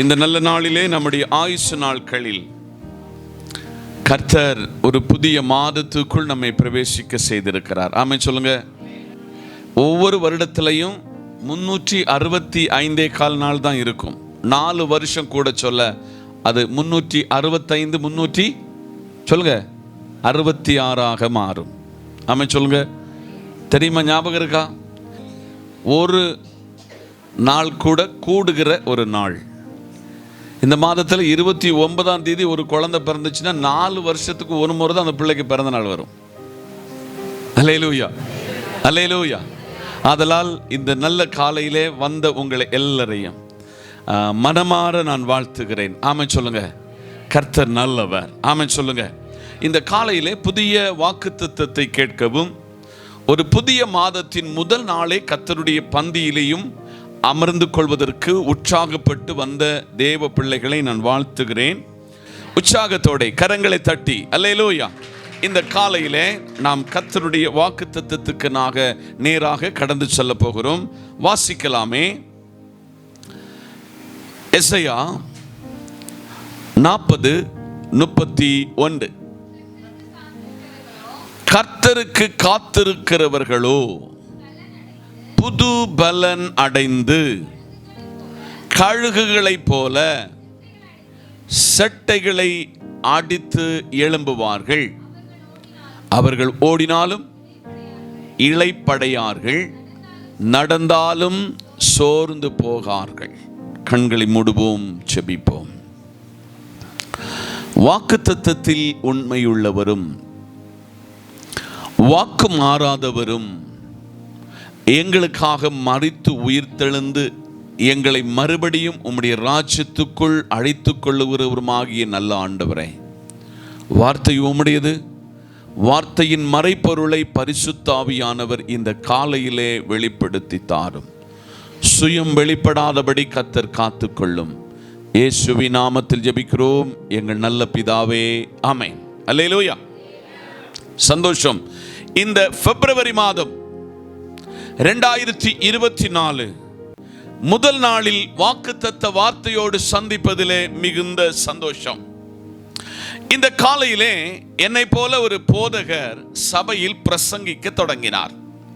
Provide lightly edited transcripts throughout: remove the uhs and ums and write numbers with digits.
இந்த நல்ல நாளிலே நம்முடைய ஆயுசு நாட்களில் கர்த்தர் ஒரு புதிய மாதத்துக்குள் நம்மை பிரவேசிக்க செய்திருக்கிறார். ஆமென் சொல்லுங்க. ஒவ்வொரு வருடத்திலையும் 365 நாள் தான் இருக்கும். 4 வருஷம் கூட சொல்ல அது 365 சொல்லுங்க 66 மாறும். ஆமென் சொல்லுங்க. தெரியுமா? ஞாபகம் இருக்கா? ஒரு நாள் கூட கூடுகிற ஒரு நாள். இந்த மாதத்தில் 29ஆம் தேதி ஒரு குழந்தை பிறந்துச்சுன்னா 4 வருஷத்துக்கு ஒரு முறை தான் அந்த பிள்ளைக்கு பிறந்த நாள் வரும். அல்லேலூயா, அல்லேலூயா. ஆதலால் இந்த நல்ல காலையிலே வந்த உங்களை எல்லாரையும் மனமாற நான் வாழ்த்துகிறேன். ஆமென் சொல்லுங்க. கர்த்தர் நல்லவர். ஆமென் சொல்லுங்க. இந்த காலையிலே புதிய வாக்குத்தத்தத்தை கேட்கவும், ஒரு புதிய மாதத்தின் முதல் நாளே கர்த்தருடைய பந்தியிலேயும் அமர்ந்து கொள்வதற்கு உற்சாகப்பட்டு வந்த தேவ பிள்ளைகளை நான் வாழ்த்துகிறேன். உற்சாகத்தோட கரங்களை தட்டி அல்லேலூயா. இந்த காலையிலே நாம் கர்த்தருடைய வாக்குத்தத்தத்துக்கு நேராக கடந்து செல்ல போகிறோம். வாசிக்கலாமே. எசையா 40:31. கர்த்தருக்கு காத்திருக்கிறவர்களோ புது பலன் அடைந்து கழுகுகளைப் போல செட்டைகளை அடித்து எழும்புவார்கள். அவர்கள் ஓடினாலும் இளைப்படையார்கள், நடந்தாலும் சோர்ந்து போகார்கள். கண்களை மூடுவோம், செபிப்போம். வாக்குத்தத்தத்தில் உண்மையுள்ளவரும் வாக்கு மாறாதவரும் எங்களுக்காக மரித்து உயிர்த்தெழுந்து எங்களை மறுபடியும் உம்முடைய ராஜ்யத்துக்குள் அழைத்து கொள்ளுகிறவருமாகிய நல்ல ஆண்டவரே, வார்த்தை உம்முடையது. வார்த்தையின் மறைப்பொருளை பரிசுத்த ஆவியானவர் இந்த காலையிலே வெளிப்படுத்தி தாரும். சுயம் வெளிப்படாதபடி கர்த்தர் காத்துக்கொள்ளும். இயேசுவின் நாமத்தில் ஜெபிக்கிறோம் எங்கள் நல்ல பிதாவே, ஆமென். அல்லேலூயா. சந்தோஷம். இந்த பிப்ரவரி மாதம் 2024 முதல் நாளில் வாக்குத்தத்த வார்த்தையோடு சந்திப்பதிலே மிகுந்த சந்தோஷம். இந்த காலையிலே என்னை போல ஒரு போதகர் சபையில் பிரசங்கிக்க தொடங்கினார்.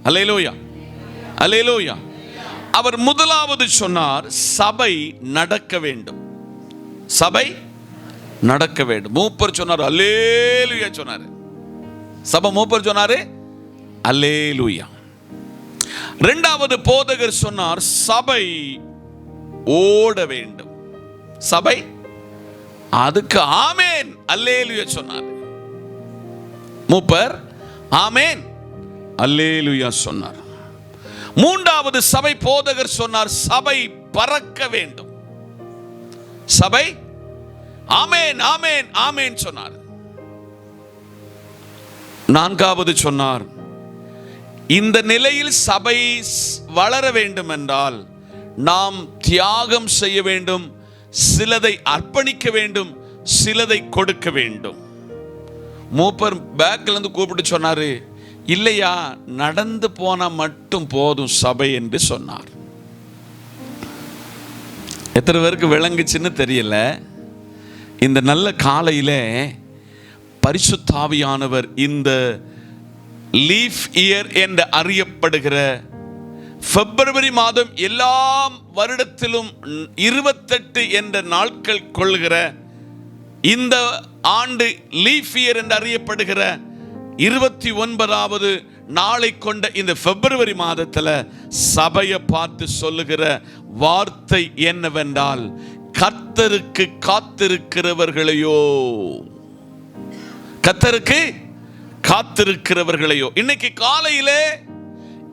அல்லேலூயா, அல்லேலூயா. அவர் முதலாவது சொன்னார், சபை நடக்க வேண்டும். சபை நடக்க வேண்டும். மூப்பர் சொன்னார், அல்லேலூயா சொன்னார். சபை மூப்பர் சொன்னாரு, அல்லேலூயா. இரண்டாவது போதகர் சொன்னார், சபை ஓட வேண்டும். சபை அதுக்கு ஆமேன் அல்லேலூயா சொன்னார். மூப்பர் ஆமேன் அல்லேலூயா சொன்னார். மூன்றாவது சபை போதகர் சொன்னார், சபை பறக்க வேண்டும். சபை ஆமேன் ஆமேன் ஆமேன் சொன்னார். நான்காவது சொன்னார், இந்த நிலையில் சபை வளர வேண்டும் என்றால் நாம் தியாகம் செய்ய வேண்டும், சிலதை அர்ப்பணிக்க வேண்டும், சிலதை கொடுக்க வேண்டும். மூப்பர் பேக்ல இருந்து கூப்பிட்டு சொன்னாரு, இல்லையா நடந்து போனா மட்டும் போதும் சபை என்று சொன்னார். எத்தனை பேருக்கு விளங்குச்சுன்னு தெரியல. இந்த நல்ல காலையிலே பரிசுத்த ஆவியானவர் இந்த லீஃப் இயர் என்று அறியப்படுகிற பிப்ரவரி மாதம் எல்லா வருடத்திலும் 28 என்ற நாட்கள் கொள்கிற இந்த ஆண்டு லீஃப் இயர் என்று அறியப்படுகிற 29வது நாளை கொண்ட இந்த பிப்ரவரி மாதத்தில் சபையை பார்த்து சொல்லுகிற வார்த்தை என்னவென்றால், கர்த்தருக்கு காத்திருக்கிறவர்களையோ, கர்த்தருக்கு காத்திருக்கிறவர்களையோ. இன்னைக்கு காலையிலே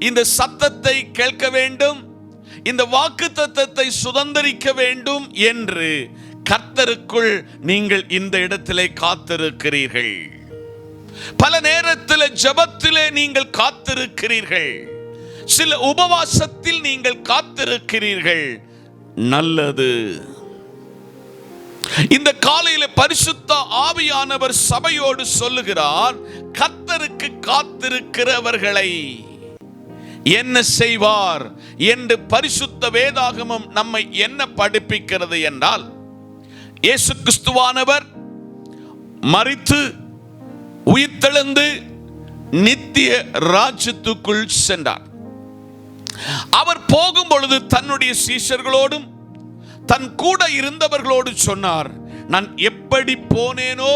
இந்த சத்தத்தை கேட்க வேண்டும், இந்த வாக்குத்தத்தத்தை சுதந்தரிக்க வேண்டும் என்று கர்த்தருக்குள் நீங்கள் இந்த இடத்திலே காத்திருக்கிறீர்கள். பல நேரத்தில் ஜெபத்திலே நீங்கள் காத்திருக்கிறீர்கள், சில உபவாசத்தில் நீங்கள் காத்திருக்கிறீர்கள். நல்லது. இந்த காலையில பரிசுத்த ஆவியானவர் சபையோடு சொல்லுகிறார், கர்த்தருக்கு காத்திருக்கிறவர்களை என்ன செய்வார் என்று பரிசுத்த வேதாகமம் நம்மை என்ன படிப்பிக்கிறது என்றால், இயேசு கிறிஸ்துவானவர் மரித்து உயிர்த்தெழுந்து நித்திய ராஜ்யத்துக்குள் சென்றார். அவர் போகும் பொழுது தன்னுடைய சீஷர்களோடும் தன் கூட இருந்தவர்களோடு சொன்னார், நான் எப்படி போனேனோ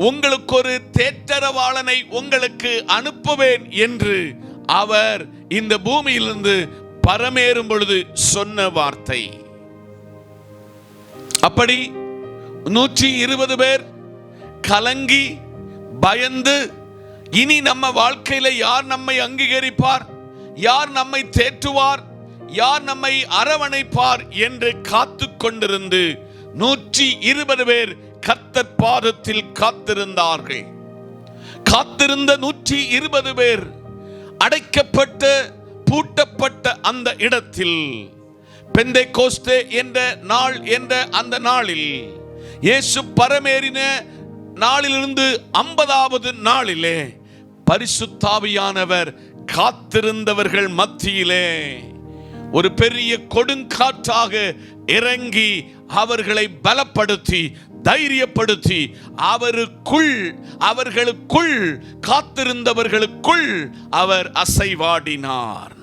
உங்களுக்கு ஒரு தேற்றரவாளனை உங்களுக்கு அனுப்புவேன் என்று அவர் இந்த பூமியிலிருந்து பரமேறும் பொழுது சொன்ன வார்த்தை. அப்படி 120 பேர் கலங்கி பயந்து, இனி நம்ம வாழ்க்கையில யார் நம்மை அங்கீகரிப்பார், யார் நம்மை தேற்றுவார், யார் நம்மை அரவணைப்பார் என்று காத்து கொண்டிருந்து 120 பேர் கர்த்தர் பாதத்தில் காத்திருந்தார்கள். காத்திருந்த 120 பேர் அடைக்கப்பட்ட பூட்டப்பட்ட அந்த இடத்தில், பெந்தைக்கோஸ்தே என்ற நாள் என்ற அந்த நாளில், இயேசு பரமேறின நாளிலிருந்து 50வது நாளிலே பரிசுத்தாவியானவர் காத்திருந்தவர்கள் மத்தியிலே ஒரு பெரிய கொடுங்காற்றாக இறங்கி அவர்களை பலப்படுத்தி தைரியப்படுத்தி அவர்களுக்குள் காத்திருந்தவர்களுக்குள் அவர் அசைவாடினார்.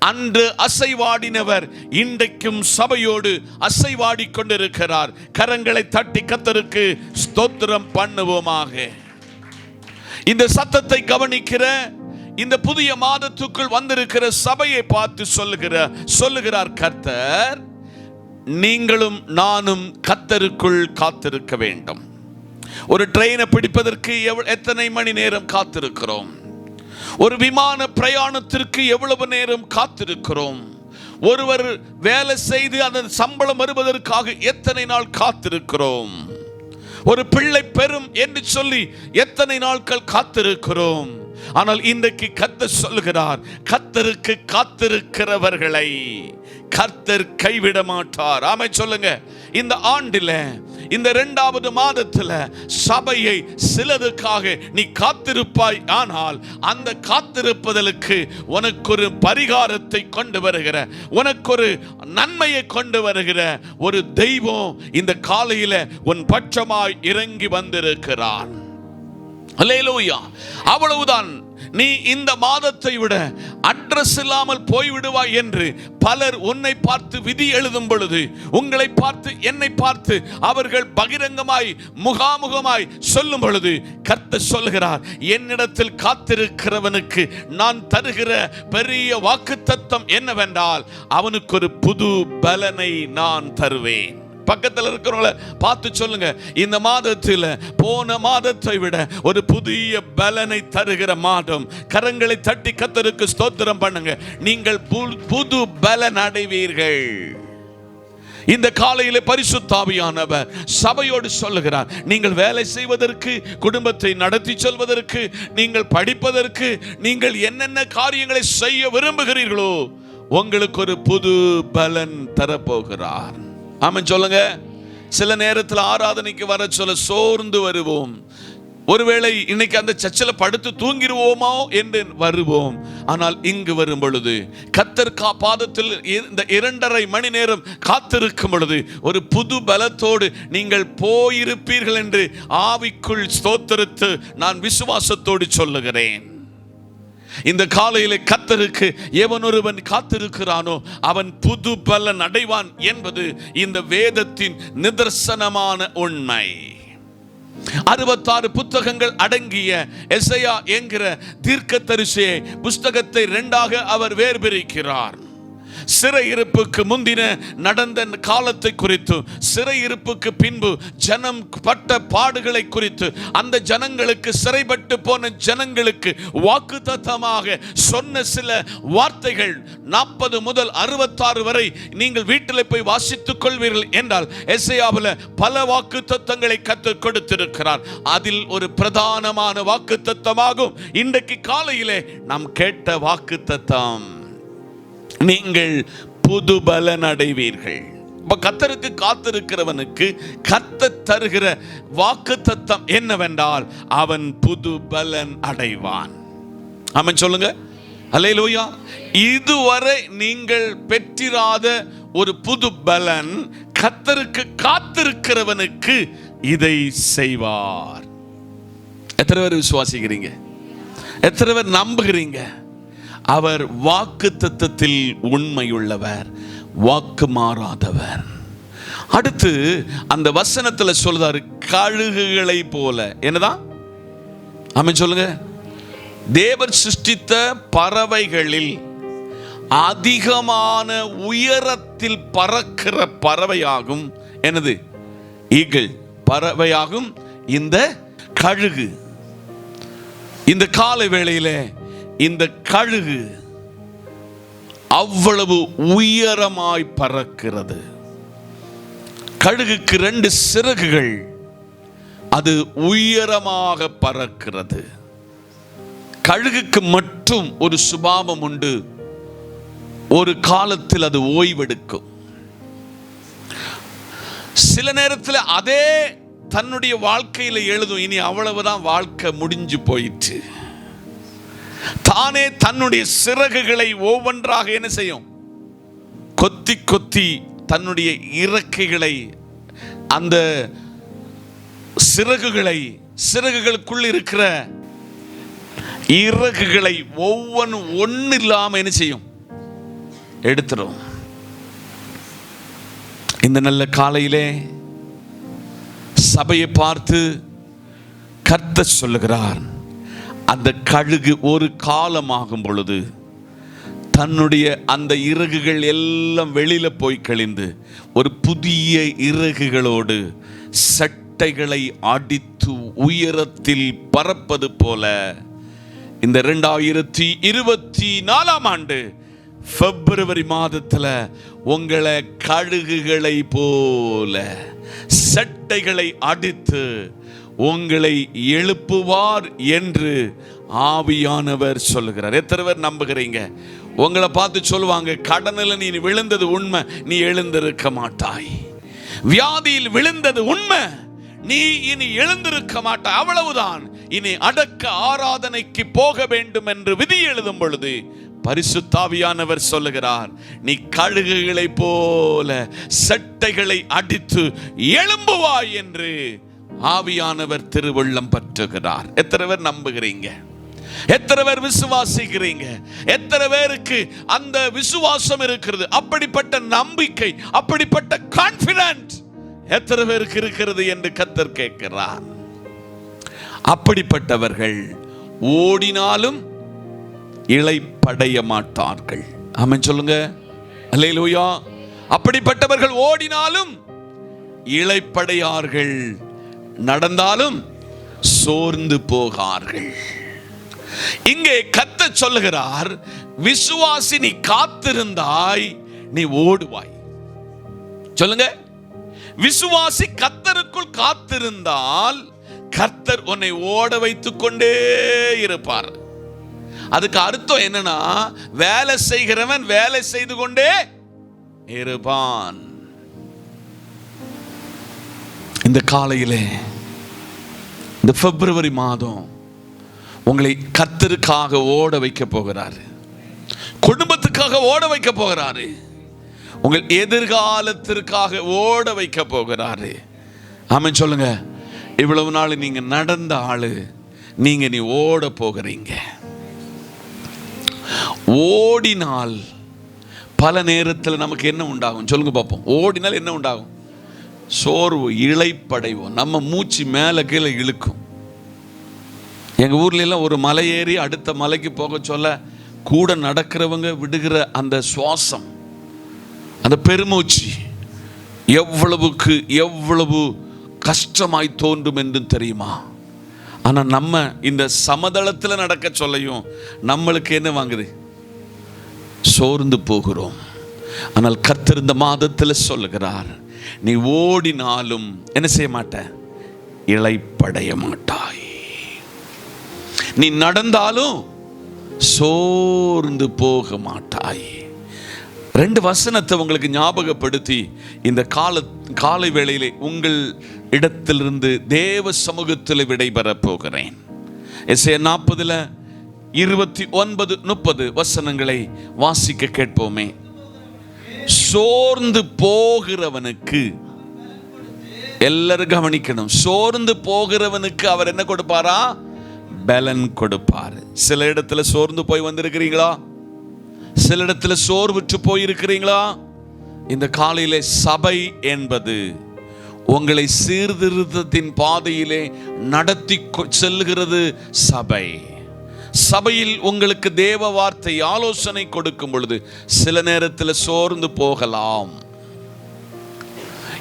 அன்று அசைவாடினவர் இன்றைக்கும் சபையோடு அசைவாடி கொண்டிருக்கிறார். கரங்களை தட்டி கர்த்தருக்கு ஸ்தோத்திரம் பண்ணுவோமாக. இந்த சத்தத்தை கவனிக்கிற இந்த புதிய மாதத்துக்குள் வந்திருக்கிற சபையை பார்த்து சொல்லுகிறார் கர்த்தர், நீங்களும் நானும் கர்த்தருக்குள் காத்திருக்க வேண்டும். ஒரு ட்ரெயினை பிடிப்பதற்கு எத்தனை மணி நேரம் காத்திருக்கிறோம்? ஒரு விமான பிரயாணத்திற்கு எவ்வளவு நேரம் காத்திருக்கிறோம்? ஒருவர் வேலை செய்து அதன் சம்பளம் வருவதற்காக எத்தனை நாள் காத்திருக்கிறோம்? ஒரு பிள்ளை பெறும் என்று சொல்லி எத்தனை நாட்கள் காத்திருக்கிறோம்? ஆனால் இன்றைக்கு கர்த்தர் சொல்லுகிறார், கர்த்தருக்கு காத்திருக்கிறவர்களை கர்த்தர் கைவிட மாட்டார். ஆமென் சொல்லுங்க. இந்த ஆண்டில இந்த 2வது மாதத்துல சபையை சிலதுக்காக நீ காத்திருப்பாய். ஆனால் அந்த காத்திருப்பதற்கு உனக்கு ஒரு பரிகாரத்தை கொண்டு வருகிற, உனக்கு ஒரு நன்மையை கொண்டு வருகிற ஒரு தெய்வம் இந்த காலையில உன் பட்சமாய் இறங்கி வந்திருக்கிறார். அல்லேலூயா. அவ்வளவுதான். நீ இந்த மாதத்தை விட அட்ரஸ் இல்லாமல் போய்விடுவாய் என்று பலர் உன்னை பார்த்து விதி எழுதும் பொழுது, உங்களை பார்த்து என்னை பார்த்து அவர்கள் பகிரங்கமாய் முகாமுகமாய் சொல்லும் பொழுது, கர்த்தர் சொல்கிறார், என்னிடத்தில் காத்திருக்கிறவனுக்கு நான் தருகிற பெரிய வாக்குத்தத்தம் என்னவென்றால், அவனுக்கு ஒரு புது பலனை நான் தருவேன். பக்கத்தில் இருக்கிறவங்கள பார்த்து சொல்லுங்க, இந்த மாதத்தில் போன மாதத்தை விட ஒரு புதிய பலனை தருகிற மாதம். கரங்களை தட்டி கர்த்தருக்கு ஸ்தோத்திரம் பண்ணுங்க. நீங்கள் புது பலன் அடைவீர்கள். இந்த காலையிலே பரிசுத்த ஆவியானவர் சபையோடு சொல்லுகிறார், நீங்கள் வேலை செய்வதற்கு, குடும்பத்தை நடத்தி செல்வதற்கு, நீங்கள் படிப்பதற்கு, நீங்கள் என்னென்ன காரியங்களை செய்ய விரும்புகிறீர்களோ உங்களுக்கு ஒரு புது பலன் தரப்போகிறார். ஆமென் சொல்லுங்க. சில நேரத்தில் ஆராதனைக்கு வர சொல்ல சோர்ந்து வருவோம். ஒருவேளை இன்னைக்கு அந்த சர்ச்சில் படுத்து தூங்கிடுவோமோ என்று வருவோம். ஆனால் இங்கு வரும் பொழுது கர்த்தர் பாதத்தில் இந்த 2.5 மணி நேரம் காத்திருக்கும் பொழுது ஒரு புது பலத்தோடு நீங்கள் போயிருப்பீர்கள் என்று ஆவிக்குள் ஸ்தோத்திரித்து நான் விசுவாசத்தோடு சொல்லுகிறேன். இந்த காலையிலே கர்த்தருக்கு எவன் ஒருவன் காத்திருக்கிறானோ அவன் புது பலன் அடைவான் என்பது இந்த வேதத்தின் நிதர்சனமான உண்மை. 66 புத்தகங்கள் அடங்கிய எசையா என்கிற தீர்க்கதரிசியை புஸ்தகத்தை 2ஆக அவர் வேர்பிரிக்கிறார். சிறையிருப்புக்கு முந்தின நடந்த காலத்தை குறித்து, சிறையிருப்புக்கு பின்பு ஜனம் பட்ட பாடுகளை குறித்து, அந்த ஜனங்களுக்கு, சிறைப்பட்டு போன ஜனங்களுக்கு வாக்குத்தத்தமாக சொன்ன சில வார்த்தைகள் 40 முதல் 66 வரை நீங்கள் வீட்டில் போய் வாசித்துக் கொள்வீர்கள் என்றால் எசையாவில் பல வாக்குத்தத்தங்களை கர்த்தர் கொடுத்திருக்கிறார். அதில் ஒரு பிரதானமான வாக்குத்தத்தமாகும் இன்றைக்கு காலையிலே நாம் கேட்ட வாக்குத்தத்தம், நீங்கள் புது பலன் அடைவீர்கள். கர்த்தருக்கு காத்திருக்கிறவனுக்கு கர்த்தர் தருகிற வாக்குத்தத்தம் என்னவென்றால் அவன் புது பலன் அடைவான். ஆமென் சொல்லுங்க. அல்லேலூயா. இதுவரை நீங்கள் பெற்றிராத ஒரு புது பலன் கர்த்தருக்கு காத்திருக்கிறவனுக்கு இதை செய்வார். எத்தனை பேர் விசுவாசிக்கிறீங்க? எத்தனை பேர் நம்புகிறீங்க? அவர் வாக்குத்தத்தத்தில் உண்மையுள்ளவர், வாக்கு மாறாதவர். அடுத்து அந்த வசனத்துல சொல்றாரு, கழுகுகளை போல. என்னதான் ஆமென் சொல்லுங்க. தேவர் சிருஷ்டித்த பறவைகளில் அதிகமான உயரத்தில் பறக்கிற பறவையாகும் என்னது? ஈகிள் பறவையாகும் இந்த கழுகு. இந்த காலை வேளையில இந்த கழுகு அவ்வளவு உயரமாய் பறக்கிறது. கழுகுக்கு 2 சிறகுகள், அது உயரமாக பறக்கிறது. கழுகுக்கு மட்டும் ஒரு சுபாவம் உண்டு, ஒரு காலத்தில் அது ஓய்வெடுக்கும். சில நேரத்தில் அதே தன்னுடைய வாழ்க்கையில எழுதும், இனி அவ்வளவுதான், வாழ்க்கை முடிஞ்சு போயிற்று. தானே தன்னுடைய சிறகுகளை ஒவ்வொன்றாக என்ன செய்யும்? கொத்தி கொத்தி தன்னுடைய இறக்கைகளை, அந்த சிறகுகளுக்குள் இருக்கிற இறகுகளை ஒவ்வொன்றும் ஒன்று இல்லாம என்ன செய்யும்? எடுத்துரும். இந்த நல்ல காலையிலே சபையை பார்த்து கர்த்தர் சொல்லுகிறார், அந்த கழுகு ஒரு காலமாகும் பொழுது தன்னுடைய அந்த இறகுகள் எல்லாம் வெளியில போய் கழிந்து ஒரு புதிய இறகுகளோடு சட்டைகளை அடித்து உயரத்தில் பறப்பது போல இந்த 2024ஆம் ஆண்டு பிப்ரவரி மாதத்துல உங்களை கழுகுகளை போல சட்டைகளை அடித்து உங்களை எழுப்புவார் என்று ஆவியானவர் சொல்லுகிறார். எத்தனை பேர் நம்புகிறீங்க? உங்களை பார்த்து சொல்லுவாங்க, கடனில் நீ விழுந்தது உண்மை, நீ எழுந்திருக்க மாட்டாய். வியாதியில் விழுந்தது உண்மை, நீ இனி எழுந்திருக்க மாட்டாய். அவ்வளவுதான். இனி அடக்க ஆராதனைக்கு போக வேண்டும் என்று விதி எழுதும் பொழுது பரிசுத்த ஆவியானவர் சொல்லுகிறார், நீ கழுகுகளை போல சட்டைகளை அடித்து எழும்புவாய் என்று ஆவியானவர் திருவுள்ளம் பற்றுகிறார். எத்தனை பேர் நம்புகிறீங்க? எத்தனை பேர் விசுவாசிக்கிறீங்க? எத்தனை பேருக்கு அந்த விசுவாசம் இருக்கிறது? அப்படிப்பட்ட நம்பிக்கை, அப்படிப்பட்ட கான்ஃபிடன்ட் எத்தனை பேருக்கு இருக்கிறது என்று கர்த்தர் கேட்கிறார். அப்படிப்பட்டவர்கள் ஓடினாலும் இளைப்படைய மாட்டார்கள். ஆமென் சொல்லுங்க. அல்லேலூயா. அப்படிப்பட்டவர்கள் ஓடினாலும் இளைப்படையார்கள், நடந்தாலும் சோர்ந்து போகார்கள். இங்கே கர்த்தர் சொல்லுகிறார், விசுவாசி நீ காத்திருந்தாய், நீ ஓடுவாய். சொல்லுங்க. விசுவாசி கர்த்தருக்குள் காத்திருந்தால் கர்த்தர் உன்னை ஓட வைத்துக் கொண்டே இருப்பார். அதுக்கு அர்த்தம் என்னன்னா, வேலை செய்கிறவன் வேலை செய்து கொண்டே இருப்பான். இந்த காலையிலே, இந்த பிப்ரவரி மாதம் உங்களை கர்த்தருக்காக ஓட வைக்க போகிறாரு. குடும்பத்துக்காக ஓட வைக்க போகிறாரு. உங்கள் எதிர்காலத்திற்காக ஓட வைக்க போகிறாரு. ஆமென் சொல்லுங்க. இவ்வளவு நாள் நீங்க நடந்த ஆளு, நீங்க நீ ஓட போகிறீங்க. ஓடினால் பல நேரத்தில் நமக்கு என்ன உண்டாகும்? சொல்லுங்க பார்ப்போம். ஓடினால் என்ன உண்டாகும்? சோர்வு, இளைப்படைவோம். நம்ம மூச்சு மேலே கீழே இழுக்கும். எங்கள் ஊர்ல எல்லாம் ஒரு மலை ஏறி அடுத்த மலைக்கு போக சொல்ல கூட நடக்கிறவங்க விடுகிற அந்த சுவாசம், அந்த பெருமூச்சு எவ்வளவு கஷ்டமாய் தோன்றும் என்று தெரியுமா? ஆனால் நம்ம இந்த சமதளத்தில் நடக்க சொல்லையும் நம்மளுக்கு என்ன வாங்குது? சோர்ந்து போகிறோம். ஆனால் கர்த்தர் இந்த மாதத்தில் சொல்லுகிறார், நீ ஓடினாலும் என்ன செய்ய மாட்ட? இளைப்படைய மாட்டாய். நீ நடந்தாலும் சோர்ந்து போக மாட்டாய். 2 வசனத்தை உங்களுக்கு ஞாபகப்படுத்தி இந்த காலை வேளையிலே உங்கள் இடத்திலிருந்து தேவ சமூகத்தில் விடைபெற போகிறேன். எஸ்ஐயா 40 29, 30 வசனங்களை வாசிக்க கேட்போமே. சோர்ந்து போகிறவனுக்கு, எல்லாரும் கவனிக்கணும், சோர்ந்து போகிறவனுக்கு அவர் என்ன கொடுப்பாரா? பலன் கொடுப்பார். சில இடத்துல சோர்ந்து போய் வந்திருக்கிறீங்களா? சில இடத்துல சோர்வுற்று போயிருக்கிறீங்களா? இந்த காலையிலே சபை என்பது உங்களை சீர்திருத்தத்தின் பாதையிலே நடத்தி செல்கிறது. சபை, சபையில் உங்களுக்கு தேவ வார்த்தை ஆலோசனை கொடுக்கும் பொழுது சில நேரத்தில் சோர்ந்து போகலாம்.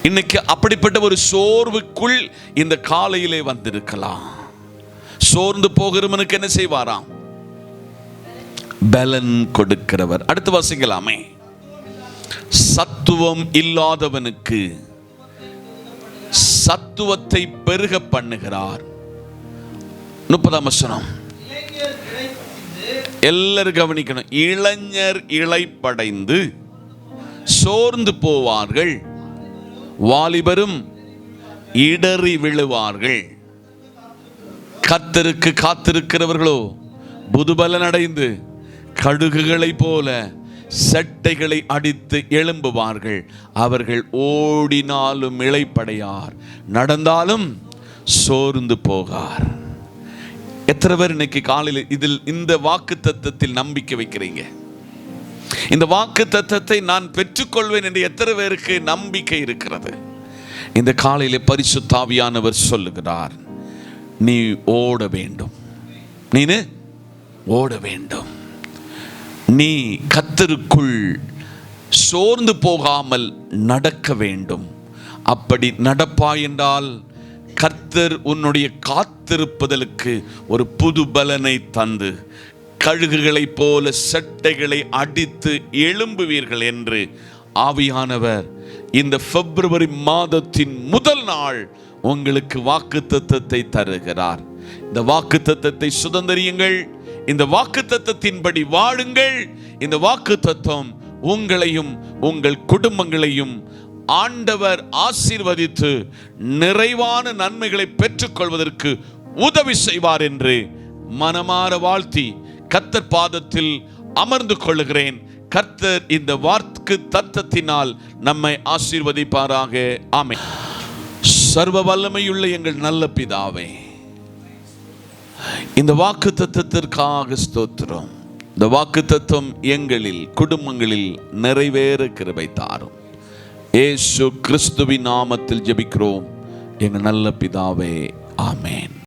இன்னைக்கு அப்படிப்பட்ட ஒரு சோர்வுக்குள் இந்த காலையிலே வந்திருக்கலாம். சோர்ந்து போகிறவனுக்கு என்ன செய்வாராம்? பலன் கொடுக்கிறவர். அடுத்து வாசிக்கலாமே. சத்துவம் இல்லாதவனுக்கு சத்துவத்தை பெருக பண்ணுகிறார். 30ஆம் வசனம். எல்லாரும் கவனிக்கணும். இளைஞர் இளைப்படைந்து சோர்ந்து போவார்கள், வாலிபரும் இடறி விழுவார்கள். கர்த்தருக்கு காத்திருக்கிறவர்களோ புதுபலன் அடைந்து கடுகுகளை போல செட்டைகளை அடித்து எழும்புவார்கள். அவர்கள் ஓடினாலும் இளைப்படையார், நடந்தாலும் சோர்ந்து போகார். எத்தனை பேர் இன்னைக்கு காலையில் இந்த வாக்கு தத்தத்தில் நம்பிக்கை வைக்கிறீங்க? இந்த வாக்கு தத்தத்தை நான் பெற்றுக்கொள்வேன் என்று எத்தனை பேருக்கு நம்பிக்கை இருக்கிறது? இந்த காலையிலே பரிசுத்த ஆவியானவர் சொல்லுகிறார், நீ ஓட வேண்டும், நீ ஓட வேண்டும். நீ கர்த்தருக்குள் சோர்ந்து போகாமல் நடக்க வேண்டும். அப்படி நடப்பாய் என்றால் கர்த்தர் உன்னுடைய காத்திருப்பதற்கு ஒரு புது பலனை தந்து கழுகுகளைப் போல செட்டைகளை அடித்து எழும்புவீர்கள் என்று ஆவியானவர் இந்த பிப்ரவரி மாதத்தின் முதல் நாள் உங்களுக்கு வாக்குத்தத்தத்தை தருகிறார். இந்த வாக்குத்தத்தத்தை சுதந்தரியுங்கள். இந்த வாக்குத்தத்தத்தின்படி வாழுங்கள். இந்த வாக்குத்தத்தம் உங்களையும் உங்கள் குடும்பங்களையும் ஆண்டவர் ஆசீர்வதித்து நிறைவான நன்மைகளை பெற்றுக்கொள்வதற்கு உதவி செய்வார் என்று மனமாற வாழ்த்தி கர்த்தர் பாதத்தில் அமர்ந்து கொள்ளுகிறேன். கர்த்தர் இந்த வாக்கு தத்தத்தினால் நம்மை ஆசீர்வதிப்பாராக. ஆமென். சர்வ வல்லமையுள்ள எங்கள் நல்ல பிதாவே, இந்த வாக்கு தத்தத்திற்காக ஸ்தோத்திரம். இந்த வாக்கு தத்தம் எங்களில் குடும்பங்களில் நிறைவேற கிருபை தாரும். இயேசு கிறிஸ்துவின் நாமத்தில் ஜெபிக்கிறோம் எங்கள் நல்ல பிதாவே. ஆமென்.